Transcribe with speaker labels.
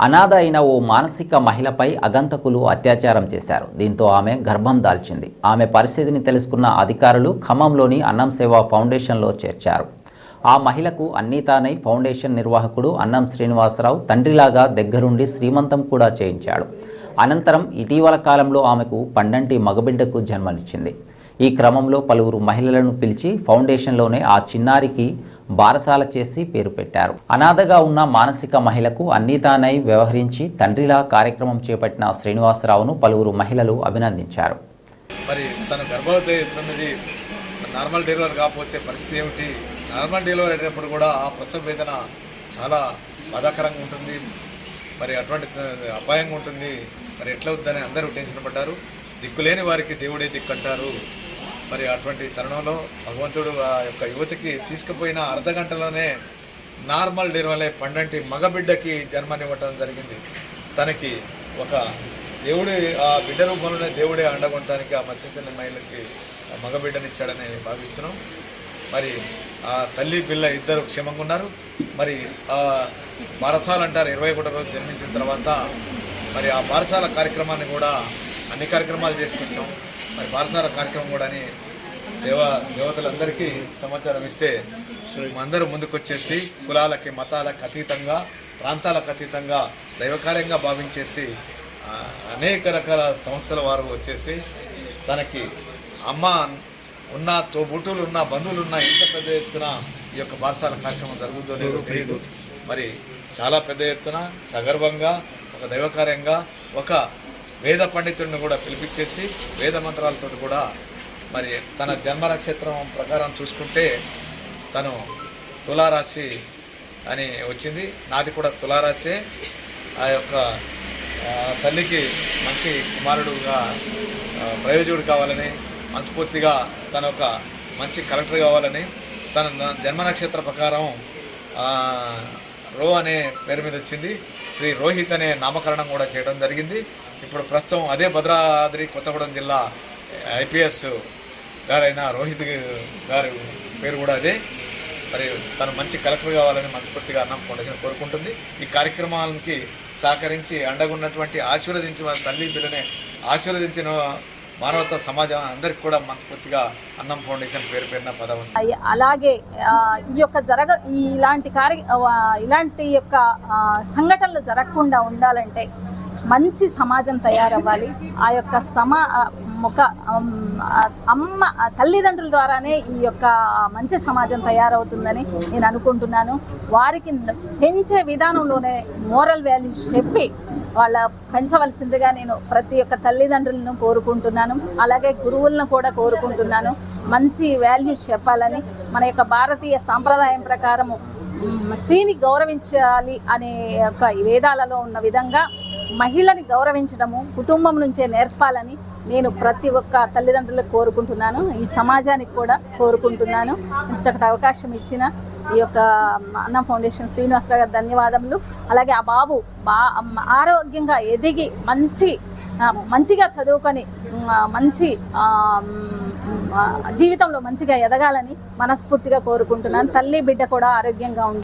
Speaker 1: అనాథ అయిన ఓ మానసిక మహిళపై అగంతకులు అత్యాచారం చేశారు. దీంతో ఆమె గర్భం దాల్చింది. ఆమె పరిస్థితిని తెలుసుకున్న అధికారులు ఖమ్మంలోని అన్నం సేవ ఫౌండేషన్లో చేర్చారు. ఆ మహిళకు అన్నీ తానై ఫౌండేషన్ నిర్వాహకుడు అన్నం శ్రీనివాసరావు తండ్రిలాగా దగ్గరుండి శ్రీమంతం కూడా చేయించాడు. అనంతరం ఇటీవల కాలంలో ఆమెకు పండంటి మగబిడ్డకు జన్మనిచ్చింది. ఈ క్రమంలో పలువురు మహిళలను పిలిచి ఫౌండేషన్లోనే ఆ చిన్నారికి బారసాల చేసి పేరు పెట్టారు. అనాథగా ఉన్న మానసిక మహిళకు అన్నీ తానై వ్యవహరించి తండ్రిలా కార్యక్రమం చేపట్టిన శ్రీనివాసరావును పలువురు మహిళలు అభినందించారు.
Speaker 2: మరి తన గర్భవతి ఉన్నది నార్మల్ డెలివరీ కాకపోతే పరిస్థితి ఏమిటి? నార్మల్ డెలివరీ అయినప్పుడు కూడా ఆ ప్రసవ వేదన చాలా బాధాకరంగా ఉంటుంది, మరి అటువంటి అపాయంగా ఉంటుంది. మరి ఎట్లా అవుతుందని అందరూ టెన్షన్ పడ్డారు. దిక్కులేని వారికి దేవుడే దిక్కంటారు. మరి అటువంటి తరుణంలో భగవంతుడు ఆ యొక్క యువతికి తీసుకుపోయిన అర్ధ గంటలోనే నార్మల్ డెలివరీ పండంటి మగబిడ్డకి జన్మనివ్వటం జరిగింది. తనకి ఒక దేవుడి ఆ బిడ్డ రూపంలోనే దేవుడే అండగొనడానికి ఆ మత్స్యచంద్ర మహిళకి మగబిడ్డనిచ్చాడని భావిస్తున్నాం. మరి ఆ తల్లి పిల్ల ఇద్దరు క్షేమంగా ఉన్నారు. మరి ఆ బారసాలు అంటారు, 21 రోజు జన్మించిన తర్వాత మరి ఆ బారసాల కార్యక్రమాన్ని కూడా అన్ని కార్యక్రమాలు చేసుకొచ్చాం. మరి బారసాల కార్యక్రమం కూడా అని సేవా దేవతలందరికీ సమాచారం ఇస్తే అందరూ ముందుకొచ్చేసి కులాలకి మతాలకు అతీతంగా ప్రాంతాలకు అతీతంగా దైవకార్యంగా భావించేసి అనేక రకాల సంస్థల వారు వచ్చేసి తనకి అమ్మ ఉన్న తోబుట్టులు ఉన్న బంధువులు ఉన్న ఎంత పెద్ద ఎత్తున ఈ యొక్క బారసాల కార్యక్రమం జరుగుతుందో లేదో తెలియదు. మరి చాలా పెద్ద ఎత్తున సగర్వంగా ఒక దైవకార్యంగా ఒక వేద పండితుడిని కూడా పిలిపించేసి వేద మంత్రాలతో కూడా మరి తన జన్మ నక్షత్రం ప్రకారం చూసుకుంటే తను తులారాశి అని వచ్చింది. నాది కూడా తులారాశే. ఆ యొక్క తల్లికి మంచి కుమారుడుగా ప్రయోజకుడు కావాలని, మనస్ఫూర్తిగా తన ఒక మంచి కలెక్టర్ కావాలని తన జన్మ నక్షత్ర ప్రకారం రో అనే పేరు మీద వచ్చింది. శ్రీ రోహిత్ అనే నామకరణం కూడా చేయడం జరిగింది. ఇప్పుడు ప్రస్తుతం అదే భద్రాద్రి కొత్తగూడెం జిల్లా ఐపీఎస్ గారైన రోహిత్ గారి పేరు కూడా అదే. మరి తను మంచి కలెక్టర్ కావాలని మనస్ఫూర్తిగా అన్నం ఫౌండేషన్ కోరుకుంటుంది. ఈ కార్యక్రమాలకి సహకరించి అండగున్నటువంటి ఆశీర్వదించిన తల్లి పిల్లని ఆశీర్వదించిన మానవతా సమాజం అందరికి కూడా మనస్ఫూర్తిగా అన్నం ఫౌండేషన్ పేరు పేరున పదవి.
Speaker 3: అలాగే ఈ యొక్క ఇలాంటి యొక్క సంఘటనలు జరగకుండా ఉండాలంటే మంచి సమాజం తయారవ్వాలి. ఆ యొక్క అమ్మ తల్లిదండ్రుల ద్వారానే ఈ యొక్క మంచి సమాజం తయారవుతుందని నేను అనుకుంటున్నాను. వారికి పెంచే విధానంలోనే మోరల్ వాల్యూస్ చెప్పి వాళ్ళ పెంచవలసిందిగా నేను ప్రతి ఒక్క తల్లిదండ్రులను కోరుకుంటున్నాను. అలాగే గురువులను కూడా కోరుకుంటున్నాను. మంచి వాల్యూస్ చెప్పాలని, మన యొక్క భారతీయ సాంప్రదాయం ప్రకారము స్త్రీని గౌరవించాలి అనే యొక్క వేదాలలో ఉన్న విధంగా మహిళని గౌరవించడము కుటుంబం నుంచే నేర్పాలని నేను ప్రతి ఒక్క తల్లిదండ్రులకు కోరుకుంటున్నాను. ఈ సమాజానికి కూడా కోరుకుంటున్నాను. చక్కటి అవకాశం ఇచ్చిన ఈ యొక్క అన్నం ఫౌండేషన్ శ్రీనివాసరావు గారు ధన్యవాదములు. అలాగే ఆ బాబు ఆరోగ్యంగా ఎదిగి మంచిగా చదువుకొని మంచి జీవితంలో మంచిగా ఎదగాలని మనస్ఫూర్తిగా కోరుకుంటున్నాను. తల్లి బిడ్డ కూడా ఆరోగ్యంగా